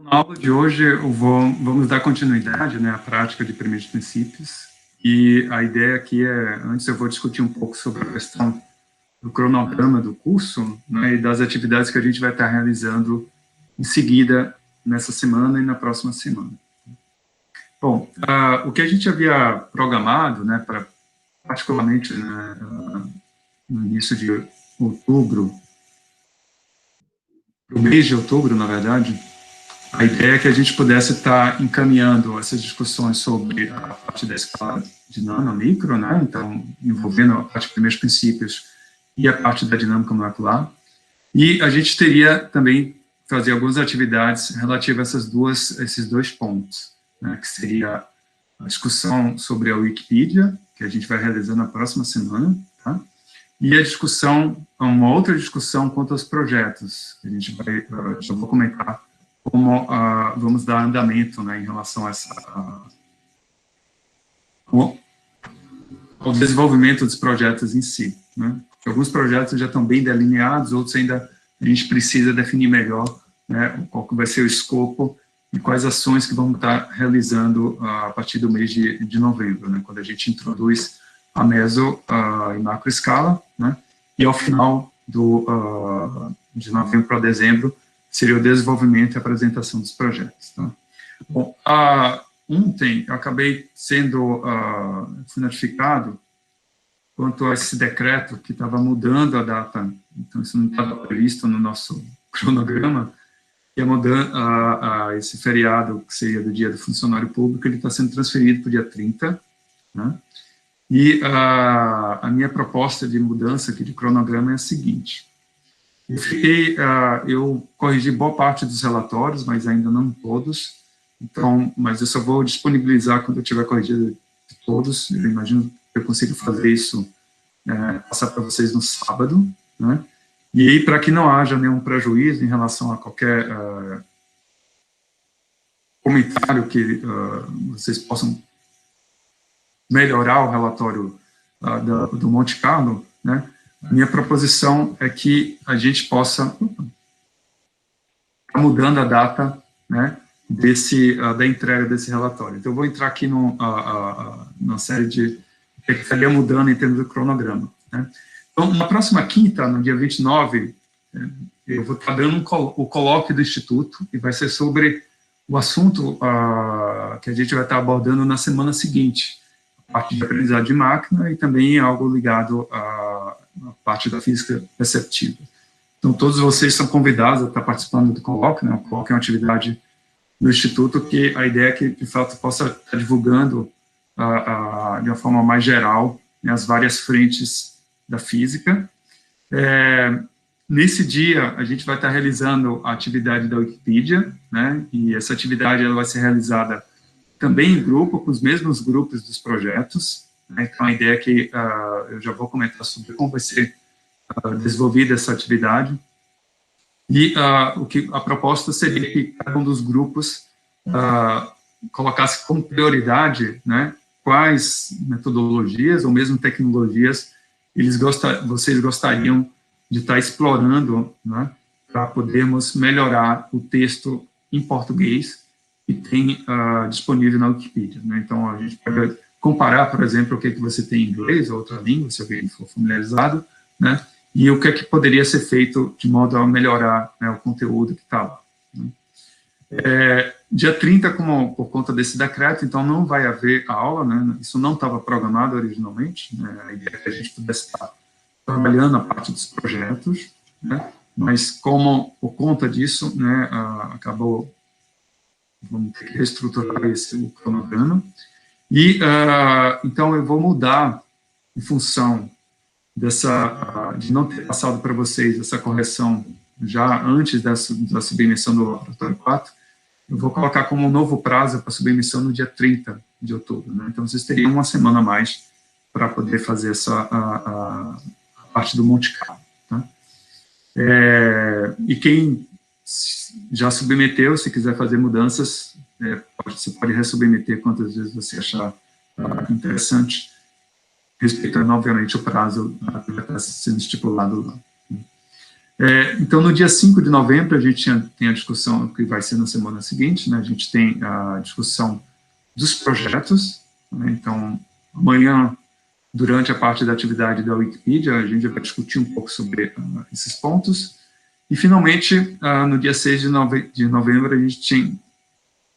Na aula de hoje, vamos dar continuidade, né, à prática de primeiros princípios, e a ideia aqui é, antes eu vou discutir um pouco sobre a questão do cronograma do curso, né, e das atividades que a gente vai estar realizando em seguida, nessa semana e na próxima semana. Bom, o que a gente havia programado, né, particularmente, né, no início de outubro, no mês de outubro, na verdade, a ideia é que a gente pudesse estar encaminhando essas discussões sobre a parte da escala de nano a micro, né? Então, envolvendo a parte de primeiros princípios e a parte da dinâmica molecular. E a gente teria também fazer algumas atividades relativas a esses dois pontos, né? Que seria a discussão sobre a Wikipedia, que a gente vai realizar na próxima semana, tá? E a discussão, uma outra discussão quanto aos projetos, que a gente vai, já vou comentar como vamos dar andamento, né, em relação a ao desenvolvimento dos projetos em si, né? Alguns projetos já estão bem delineados, outros ainda a gente precisa definir melhor, né, qual que vai ser o escopo e quais ações que vamos estar realizando a partir do mês de novembro, né, quando a gente introduz a meso em macro escala, né, e ao final de novembro para dezembro seria o desenvolvimento e apresentação dos projetos. Tá? Bom, ontem eu acabei fui notificado quanto a esse decreto que estava mudando a data, então isso não estava previsto no nosso cronograma, e esse feriado, que seria do Dia do Funcionário Público, ele está sendo transferido para o dia 30, né? E a minha proposta de mudança aqui de cronograma é a seguinte: eu corrigi boa parte dos relatórios, mas ainda não todos, então, mas eu só vou disponibilizar quando eu tiver corrigido todos. Eu imagino que eu consigo fazer isso, passar para vocês no sábado, né? E aí, para que não haja nenhum prejuízo em relação a qualquer comentário que vocês possam melhorar o relatório do Monte Carlo, né? A minha proposição é que a gente possa mudando a data, né, da entrega desse relatório. Então, eu vou entrar aqui na série de o que estaria mudando em termos do cronograma, né? Então, na próxima quinta, no dia 29, eu vou estar dando o colóquio do Instituto, e vai ser sobre o assunto que a gente vai estar abordando na semana seguinte, a parte de aprendizagem de máquina e também algo ligado à parte da física perceptiva. Então, todos vocês são convidados a estar participando do colóquio, né? O colóquio é uma atividade no Instituto que a ideia é que, de fato, possa estar divulgando de uma forma mais geral, né, as várias frentes da física. Nesse dia, a gente vai estar realizando a atividade da Wikipedia, né? E essa atividade ela vai ser realizada também em grupo, com os mesmos grupos dos projetos, né? Então, a ideia é que eu já vou comentar sobre como vai ser desenvolvida essa atividade, e a proposta seria que cada um dos grupos colocasse como prioridade, né, quais metodologias ou mesmo tecnologias vocês gostariam de estar explorando, né, para podermos melhorar o texto em português que tem disponível na Wikipedia, né? Então, a gente pode comparar, por exemplo, o que você tem em inglês ou outra língua, se alguém for familiarizado, né, e o que é que poderia ser feito de modo a melhorar, né, o conteúdo que está lá, né? Dia 30, por conta desse decreto, então não vai haver aula, né, isso não estava programado originalmente, né, a ideia é que a gente pudesse estar trabalhando a parte dos projetos, né, mas como, por conta disso, né, vamos ter que reestruturar o cronograma, e então eu vou mudar em função de não ter passado para vocês essa correção já antes da submissão do laboratório 4, eu vou colocar como um novo prazo para submissão no dia 30 de outubro, né? Então, vocês teriam uma semana a mais para poder fazer a parte do Monte Carlo, tá? E quem já submeteu, se quiser fazer mudanças, você pode ressubmeter quantas vezes você achar interessante, respeitando, obviamente, o prazo que está sendo estipulado lá. Então, no dia 5 de novembro, a gente tem a discussão, que vai ser na semana seguinte, né? A gente tem a discussão dos projetos, né? Então, amanhã, durante a parte da atividade da Wikipedia, a gente vai discutir um pouco sobre esses pontos. E, finalmente, no dia 6 de novembro, a gente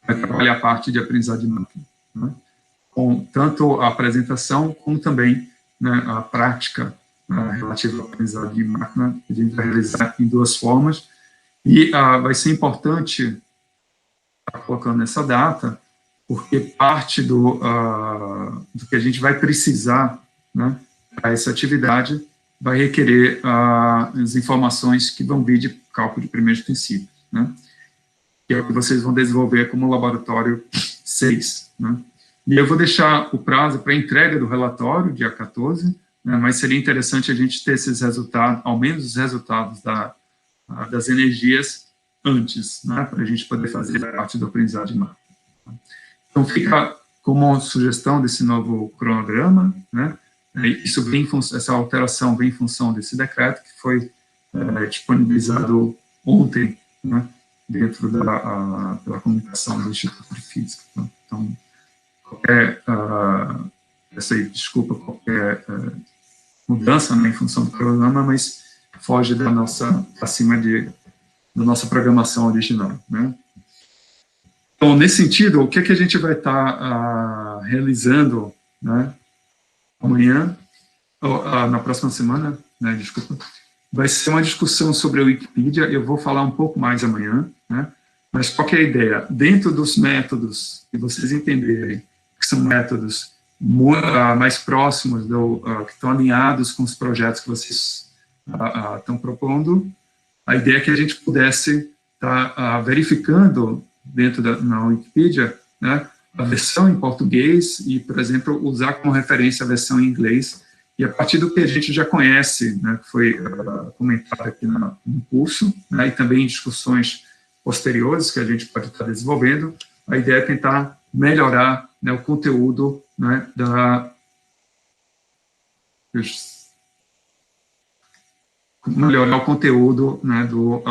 vai trabalhar a parte de aprendizado de máquina, né? Com tanto a apresentação, como também, né, a prática relativa ao aprendizado de máquina, que a gente vai realizar em 2 formas. E vai ser importante estar colocando essa data, porque parte do que a gente vai precisar, né, para essa atividade vai requerer as informações que vão vir de cálculo de primeiros princípios, né, que é o que vocês vão desenvolver como laboratório 6, né. E eu vou deixar o prazo para entrega do relatório, dia 14, né, mas seria interessante a gente ter esses resultados, ao menos os resultados das energias antes, né, para a gente poder fazer parte do aprendizado de máquina. Então, fica como sugestão desse novo cronograma, né, isso vem, essa alteração vem em função desse decreto que foi disponibilizado ontem, né, dentro pela comunicação do Instituto de Física. Então, qualquer, desculpa, qualquer mudança, né, em função do cronograma, mas foge acima da nossa programação original, né. Então, nesse sentido, o que a gente vai estar realizando, né, amanhã, na próxima semana, né, desculpa, vai ser uma discussão sobre a Wikipedia. Eu vou falar um pouco mais amanhã, né, mas qual que é a ideia? Dentro dos métodos que vocês entenderem, que são métodos mais próximos, que estão alinhados com os projetos que vocês estão propondo, a ideia é que a gente pudesse estar verificando dentro na Wikipedia, né, a versão em português e, por exemplo, usar como referência a versão em inglês, e a partir do que a gente já conhece, né, que foi comentado aqui no curso, né, e também em discussões posteriores que a gente pode estar desenvolvendo, a ideia é tentar melhorar, né, o conteúdo, né, melhorar o conteúdo, né, do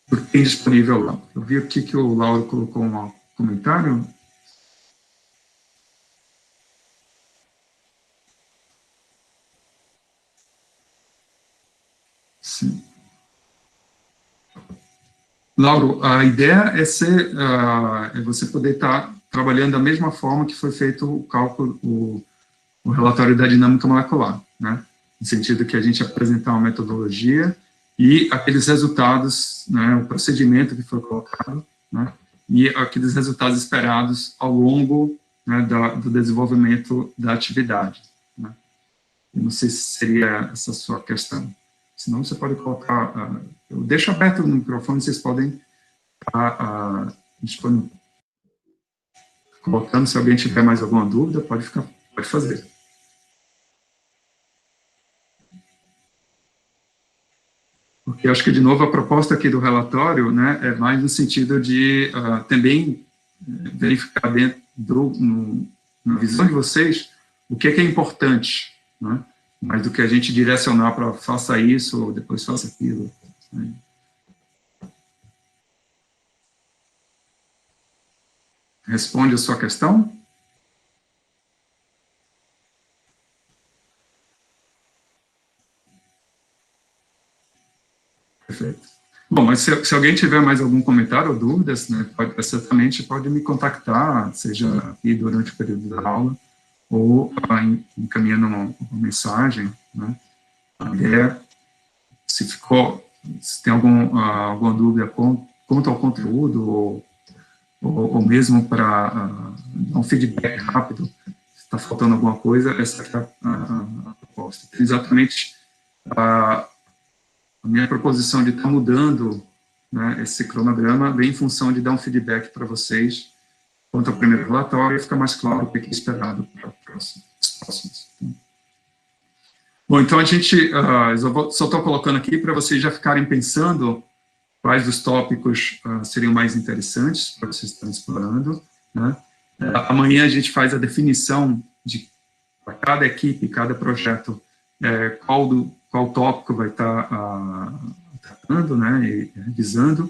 que tem disponível lá. Eu vi aqui que o Lauro colocou um comentário. Sim. Lauro, a ideia é você poder estar trabalhando da mesma forma que foi feito o cálculo, o relatório da dinâmica molecular, né? No sentido que a gente apresentar uma metodologia e aqueles resultados, né, o procedimento que foi colocado, né, e aqueles resultados esperados ao longo, né, do desenvolvimento da atividade, né? Eu não sei se seria essa a sua questão. Senão você pode colocar, eu deixo aberto o microfone, vocês podem estar colocando, se alguém tiver mais alguma dúvida, pode fazer. Porque eu acho que, de novo, a proposta aqui do relatório, né, é mais no sentido de também verificar dentro na visão de vocês o que é importante, né, mais do que a gente direcionar para faça isso ou depois faça aquilo, né. Responde a sua questão? Perfeito. Bom, mas se alguém tiver mais algum comentário ou dúvidas, né, certamente pode me contactar, seja aqui durante o período da aula, ou encaminhando uma mensagem, né. A ideia, se tem alguma dúvida quanto ao conteúdo, ou mesmo para dar um feedback rápido, se está faltando alguma coisa, essa é a proposta. Exatamente a minha proposição de estar mudando, né, esse cronograma vem em função de dar um feedback para vocês quanto ao primeiro relatório, e fica mais claro o que é esperado para os próximos. Bom, então a gente, só estou colocando aqui para vocês já ficarem pensando quais dos tópicos seriam mais interessantes para vocês estarem explorando, né? Amanhã a gente faz a definição de, para cada equipe, cada projeto, qual qual tópico vai estar tratando, né, e revisando.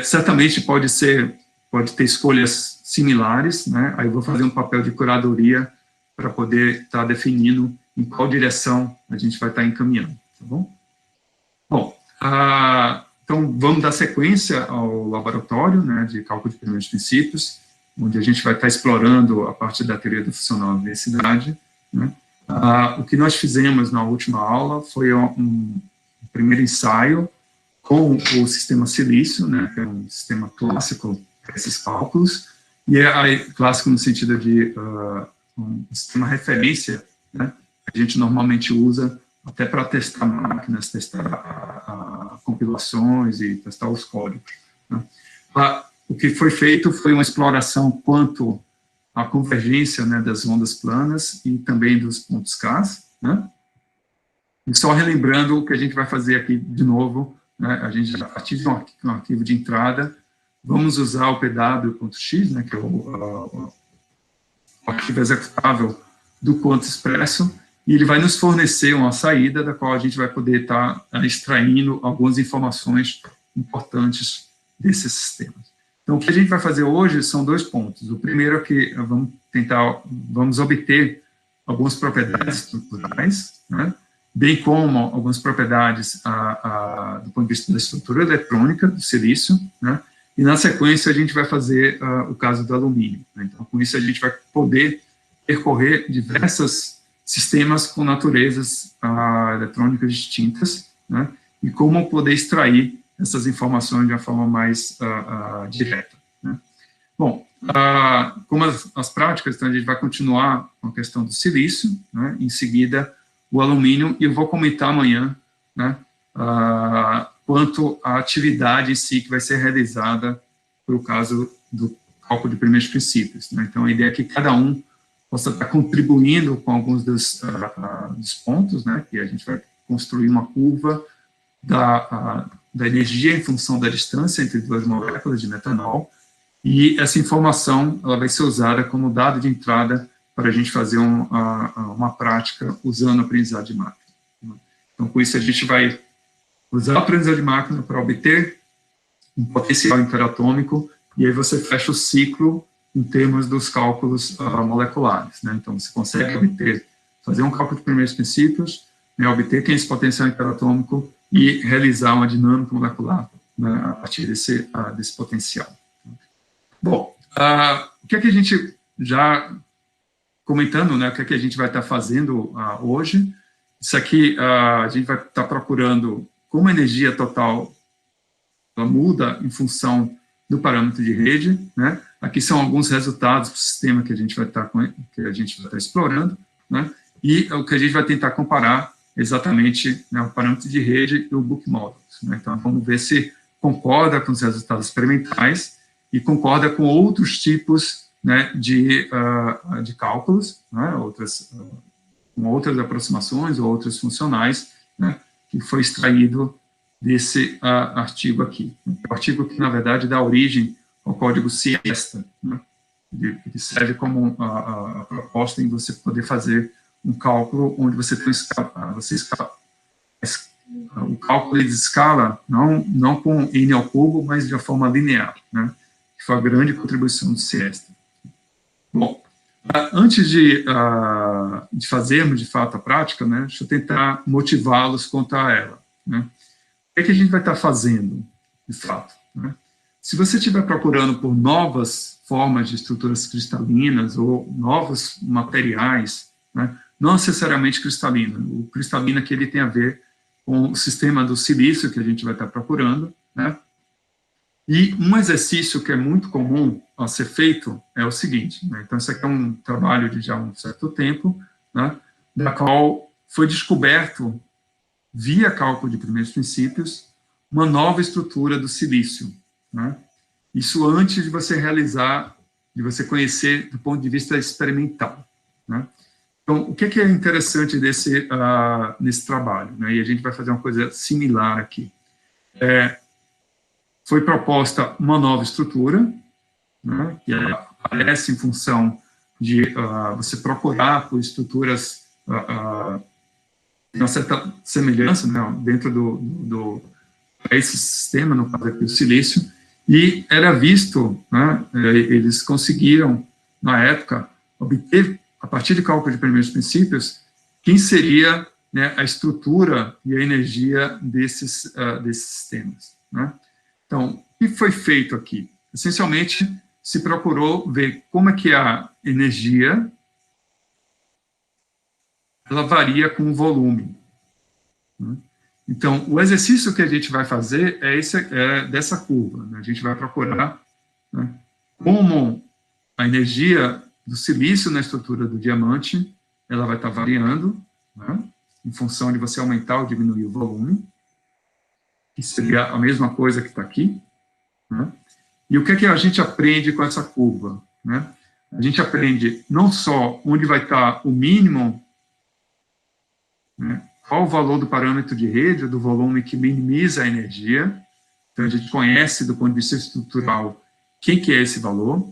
Certamente pode ter escolhas similares, né, aí eu vou fazer um papel de curadoria para poder estar definindo em qual direção a gente vai estar encaminhando, tá bom? Bom, então vamos dar sequência ao laboratório, né, de cálculo de primeiros princípios, onde a gente vai estar explorando a parte da teoria do funcional da diversidade, né. O que nós fizemos na última aula foi um primeiro ensaio com o sistema silício, né, que é um sistema clássico para esses cálculos, e clássico no sentido de um sistema referência, né, que a gente normalmente usa até para testar máquinas, testar compilações e testar os códigos, né. O que foi feito foi uma exploração quanto à convergência, né, das ondas planas e também dos pontos K, né. E só relembrando o que a gente vai fazer aqui de novo, né, a gente, a partir de um arquivo de entrada, vamos usar o pw.x, né, que é o arquivo executável do quanto expresso, e ele vai nos fornecer uma saída da qual a gente vai poder estar extraindo algumas informações importantes desses sistemas. Então, o que a gente vai fazer hoje são 2 pontos. O primeiro é que vamos obter algumas propriedades estruturais, né, bem como algumas propriedades do ponto de vista da estrutura eletrônica do silício, né, e na sequência a gente vai fazer o caso do alumínio, né. Então, com isso a gente vai poder percorrer diversos sistemas com naturezas eletrônicas distintas, né, e como poder extrair essas informações de uma forma mais direta, né. Bom, como as práticas, então a gente vai continuar com a questão do silício, né, em seguida o alumínio, e eu vou comentar amanhã, né, quanto à atividade em si que vai ser realizada para o caso do cálculo de primeiros princípios, né. Então, a ideia é que cada um possa estar contribuindo com alguns dos pontos, né, que a gente vai construir uma curva da energia em função da distância entre 2 moléculas de metanol, e essa informação ela vai ser usada como dado de entrada para a gente fazer uma prática usando a aprendizagem de máquina. Então, com isso, a gente vai usar a aprendizagem de máquina para obter um potencial interatômico, e aí você fecha o ciclo em termos dos cálculos moleculares, né? Então, você consegue fazer um cálculo de primeiros princípios, né, obter quem é esse potencial interatômico e realizar uma dinâmica molecular, né, a partir desse potencial. Bom, o que é que a gente já comentando, né, o que é que a gente vai estar fazendo hoje? Isso aqui a gente vai estar procurando como a energia total ela muda em função do parâmetro de rede, né? Aqui são alguns resultados do sistema que a gente vai estar explorando, né? E o que a gente vai tentar comparar exatamente, né, o parâmetro de rede e o book models, né? Então vamos ver se concorda com os resultados experimentais e concorda com outros tipos, né, de cálculos, né, com outras aproximações ou outras funcionais, né, que foi extraído desse artigo aqui. O artigo que, na verdade, dá origem ao código Siesta, né, que serve como a proposta em você poder fazer um cálculo onde você tem o cálculo de escala, não com n ao cubo, mas de uma forma linear, né, que foi a grande contribuição do Siesta. Bom, antes de fazermos, de fato, a prática, né, deixa eu tentar motivá-los quanto a ela, né. O que a gente vai estar fazendo, de fato, né? Se você estiver procurando por novas formas de estruturas cristalinas ou novos materiais, né, não necessariamente cristalina, o cristalino aqui ele tem a ver com o sistema do silício que a gente vai estar procurando, né? E um exercício que é muito comum a ser feito é o seguinte, né? Então, isso aqui é um trabalho de já um certo tempo, né, da qual foi descoberto, via cálculo de primeiros princípios, uma nova estrutura do silício, né? Isso antes de você realizar, de você conhecer do ponto de vista experimental, né? Então, o que é interessante nesse trabalho, né? E a gente vai fazer uma coisa similar aqui. Foi proposta uma nova estrutura, né, que aparece em função de você procurar por estruturas tem uma certa semelhança, né, dentro do esse sistema, no caso aqui, o silício, e era visto, né, eles conseguiram, na época, obter, a partir de cálculo de primeiros princípios, quem seria, né, a estrutura e a energia desses sistemas, né? Então, o que foi feito aqui? Essencialmente, se procurou ver como é que a energia ela varia com o volume, né? Então, o exercício que a gente vai fazer é dessa curva, né? A gente vai procurar, né, como a energia do silício na estrutura do diamante ela vai estar variando, né, em função de você aumentar ou diminuir o volume, que seria a mesma coisa que está aqui, né? E o que é que a gente aprende com essa curva, né? A gente aprende não só onde vai estar o mínimo, né, qual o valor do parâmetro de rede, do volume que minimiza a energia, então a gente conhece do ponto de vista estrutural quem que é esse valor.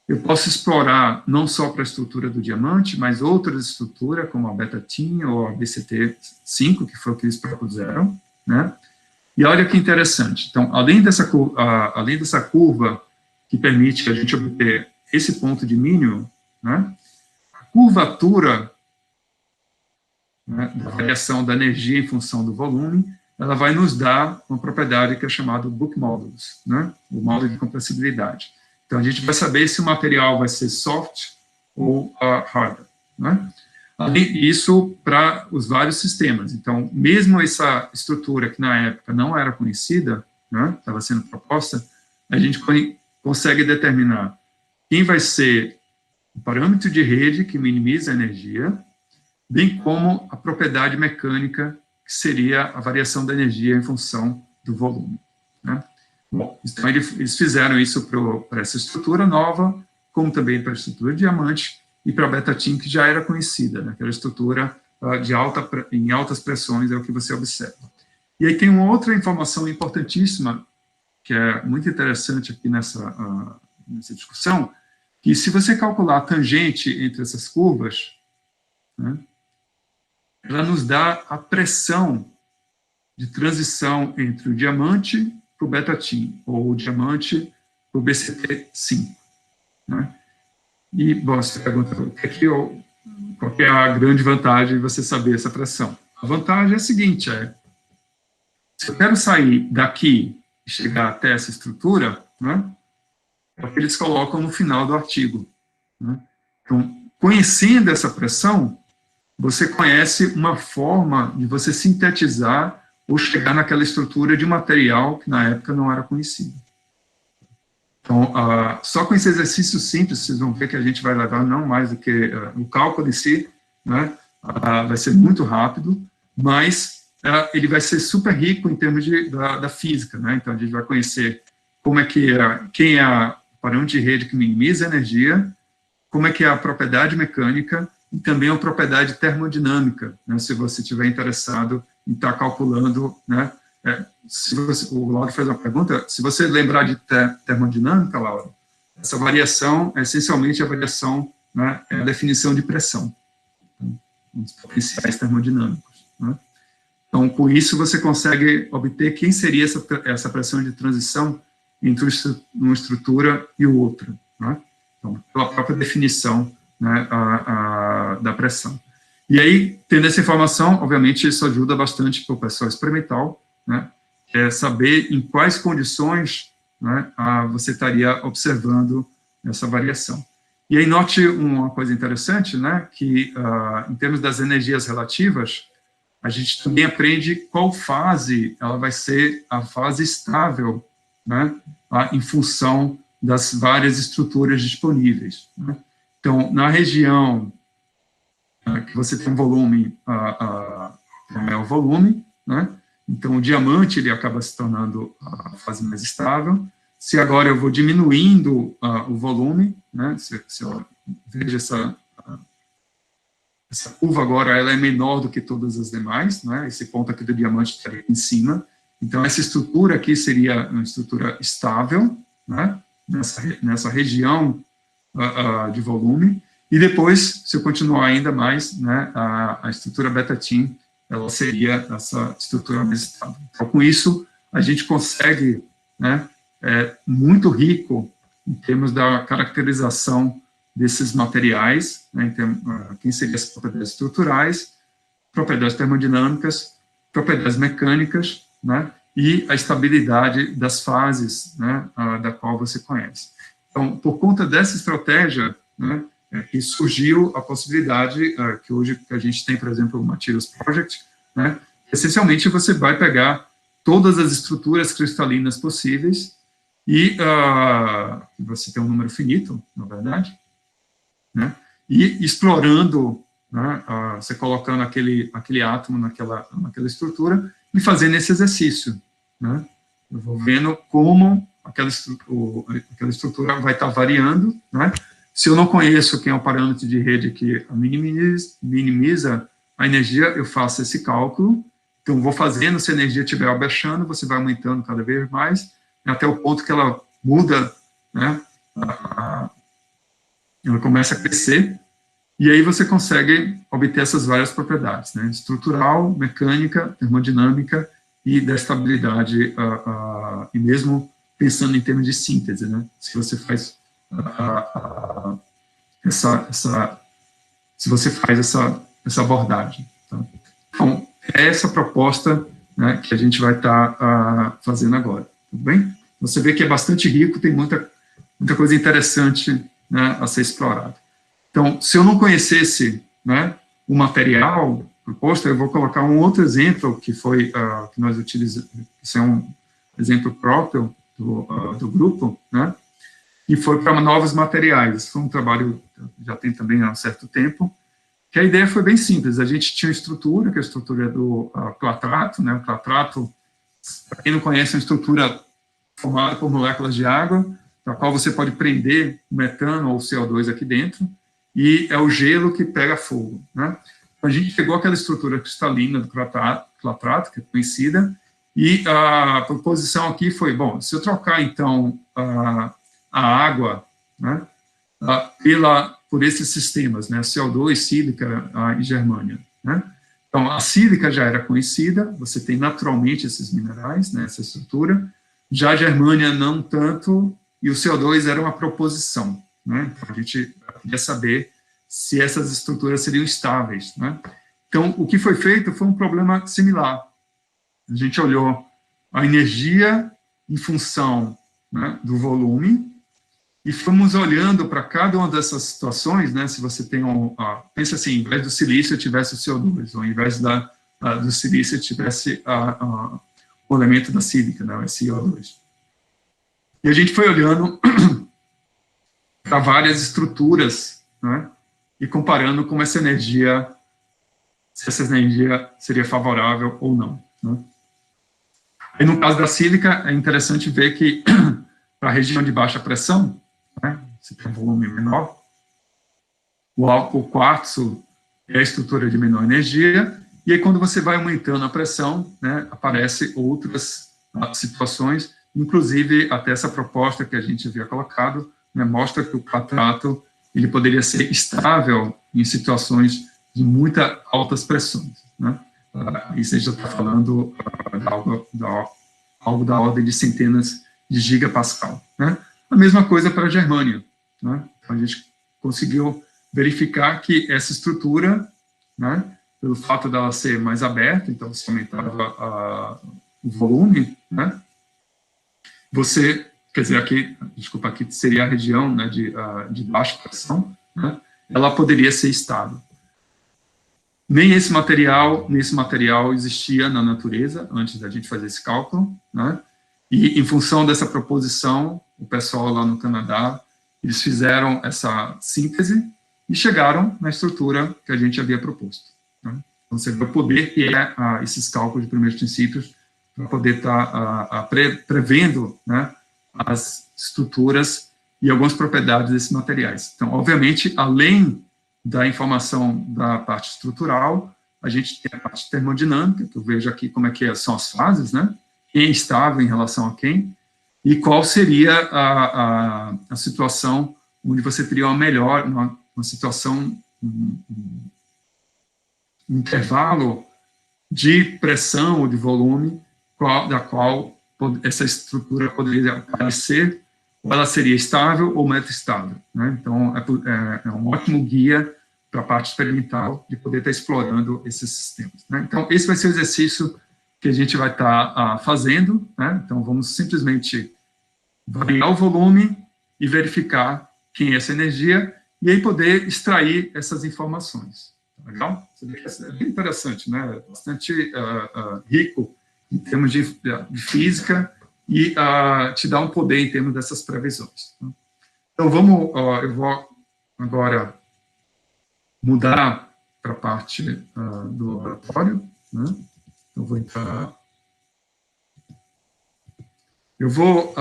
Eu posso explorar não só para a estrutura do diamante, mas outras estruturas, como a beta-tin ou a BCT5, que foi o que eles propuseram, né? E olha que interessante. Então, além dessa curva que permite a gente obter esse ponto de mínimo, né, a curvatura, né, da variação da energia em função do volume, ela vai nos dar uma propriedade que é chamada book modulus, né, o módulo de compressibilidade. Então, a gente vai saber se o material vai ser soft ou hard, né? Isso para os vários sistemas. Então, mesmo essa estrutura que na época não era conhecida, né, estava sendo proposta, a gente consegue determinar quem vai ser o parâmetro de rede que minimiza a energia, bem como a propriedade mecânica, que seria a variação da energia em função do volume, né? Bom, então eles fizeram isso para essa estrutura nova, como também para a estrutura de diamante e para a beta-tin, que já era conhecida, né? Aquela estrutura em altas pressões, é o que você observa. E aí tem uma outra informação importantíssima, que é muito interessante aqui nessa discussão, que se você calcular a tangente entre essas curvas, né, ela nos dá a pressão de transição entre o diamante para o beta-tin, ou o diamante para o BCT5, né? E, bom, você pergunta, qual que é a grande vantagem de você saber essa pressão? A vantagem é a seguinte, se eu quero sair daqui e chegar até essa estrutura, né, é o que eles colocam no final do artigo, né? Então, conhecendo essa pressão, você conhece uma forma de você sintetizar ou chegar naquela estrutura de material que na época não era conhecido. Então, só com esse exercício simples, vocês vão ver que a gente vai levar não mais do que o cálculo em si, né, vai ser muito rápido, mas ele vai ser super rico em termos da física, né? Então, a gente vai conhecer como é que quem é o parâmetro de rede que minimiza a energia, como é que é a propriedade mecânica e também a propriedade termodinâmica, né, se você estiver interessado em estar calculando, né, o Laura fez uma pergunta, se você lembrar de termodinâmica, Laura, essa variação é essencialmente a variação, né, é a definição de pressão, então, os potenciais termodinâmicos, né? Então, com isso, você consegue obter quem seria essa pressão de transição entre uma estrutura e outra, né? Então, pela própria definição, né, da pressão. E aí, tendo essa informação, obviamente, isso ajuda bastante para o pessoal experimental, né, que é saber em quais condições, né, você estaria observando essa variação. E aí, note uma coisa interessante, né, que, em termos das energias relativas, a gente também aprende qual fase ela vai ser a fase estável, né, em função das várias estruturas disponíveis, né? Então, na região que você tem um volume, é o volume, né? Então, o diamante ele acaba se tornando a fase mais estável. Se agora eu vou diminuindo o volume, né? Se eu vejo essa curva agora, ela é menor do que todas as demais, né? Esse ponto aqui do diamante estaria em cima. Então, essa estrutura aqui seria uma estrutura estável, né, nessa região de volume, e depois, se eu continuar ainda mais, né, a estrutura beta-tin ela seria essa estrutura mais estável. Então, com isso, a gente consegue, né, muito rico em termos da caracterização desses materiais, né, quem seriam as propriedades estruturais, propriedades termodinâmicas, propriedades mecânicas, né, e a estabilidade das fases, né, da qual você conhece. Então, por conta dessa estratégia, né, que surgiu a possibilidade que hoje a gente tem, por exemplo, o Materials Project, né, essencialmente você vai pegar todas as estruturas cristalinas possíveis e você tem um número finito, na verdade, né, e explorando, né, você colocando aquele átomo naquela estrutura e fazendo esse exercício, né, eu vou vendo como aquela estrutura vai estar variando, né. Se eu não conheço quem é o parâmetro de rede que minimiza a energia, eu faço esse cálculo, então vou fazendo, se a energia estiver abaixando, você vai aumentando cada vez mais, até o ponto que ela muda, né, ela começa a crescer, e aí você consegue obter essas várias propriedades, né, estrutural, mecânica, termodinâmica e da estabilidade, e mesmo pensando em termos de síntese, né, se você faz se você faz essa abordagem. Tá? Então, é essa proposta, né, que a gente vai estar fazendo agora, tudo bem? Você vê que é bastante rico, tem muita coisa interessante, né, a ser explorada. Então, se eu não conhecesse, né, o material proposto, eu vou colocar um outro exemplo que foi que nós utilizamos, isso é um exemplo próprio do grupo, né, e foi para novos materiais. Foi um trabalho que já tem também há um certo tempo, que a ideia foi bem simples. A gente tinha uma estrutura, que é a estrutura do clatrato, né? O clatrato, para quem não conhece, é uma estrutura formada por moléculas de água, na qual você pode prender o metano ou o CO2 aqui dentro, e é o gelo que pega fogo, né? A gente pegou aquela estrutura cristalina do clatrato, que é conhecida, e a proposição aqui foi, bom, se eu trocar, então, a água, né, por esses sistemas, né, CO2, sílica e germânia, né. Então, a sílica já era conhecida, você tem naturalmente esses minerais, né, essa estrutura, já a germânia não tanto, e o CO2 era uma proposição, né, então a gente queria saber se essas estruturas seriam estáveis, né. Então, o que foi feito foi um problema similar. A gente olhou a energia em função, né, do volume, e fomos olhando para cada uma dessas situações, né, se você tem pensa assim, ao invés do silício tivesse o CO2, ou ao invés do silício tivesse o elemento da sílica, né, o SiO2. E a gente foi olhando para várias estruturas, né, e comparando como essa energia, se essa energia seria favorável ou não, né. E no caso da sílica, é interessante ver que para a região de baixa pressão, né, você tem um volume menor, o quartzo é a estrutura de menor energia, e aí quando você vai aumentando a pressão, né, aparecem outras situações, inclusive até essa proposta que a gente havia colocado, né, mostra que o clatrato ele poderia ser estável em situações de muitas altas pressões, né. Isso a gente já está falando algo da ordem de centenas de gigapascal, né. A mesma coisa para a germânia, né? A gente conseguiu verificar que essa estrutura, né, pelo fato dela ser mais aberta, então você aumentava o volume, né, você, quer dizer, aqui seria a região, né, de baixa pressão, né, ela poderia ser estável. Nem nesse material existia na natureza, antes da gente fazer esse cálculo, né, e em função dessa proposição, o pessoal lá no Canadá, eles fizeram essa síntese e chegaram na estrutura que a gente havia proposto, né. Então, você vê o poder que é esses cálculos de primeiros princípios para poder estar prevendo, né, as estruturas e algumas propriedades desses materiais. Então, obviamente, além da informação da parte estrutural, a gente tem a parte termodinâmica, que eu vejo aqui como é que são as fases, né, quem é estável em relação a quem, e qual seria a situação onde você teria uma situação, um intervalo de pressão ou de volume da qual essa estrutura poderia aparecer, ou ela seria estável ou metaestável, né? Então, é um ótimo guia para a parte experimental de poder estar explorando esses sistemas, né? Então, esse vai ser o exercício que a gente vai estar fazendo, né? Então, vamos simplesmente variar o volume e verificar quem é essa energia, e aí poder extrair essas informações. Legal? É bem interessante, né? Bastante rico em termos de física e te dá um poder em termos dessas previsões. Então, eu vou agora mudar para a parte do laboratório, né? Eu vou entrar... Eu vou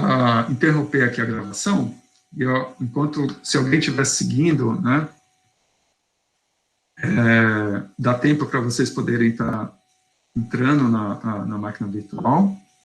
interromper aqui a gravação, e se alguém estiver seguindo, né, dá tempo para vocês poderem estar entrando na máquina virtual.